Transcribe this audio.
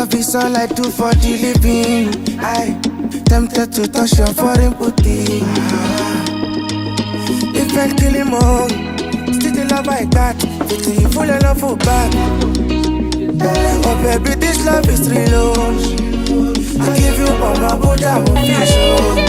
love is all I do for the living. I tempted to touch your foreign booty. If I kill him all, still the love I got. It's a full of love for back. Oh baby, this love is real. I give you all my Buddha,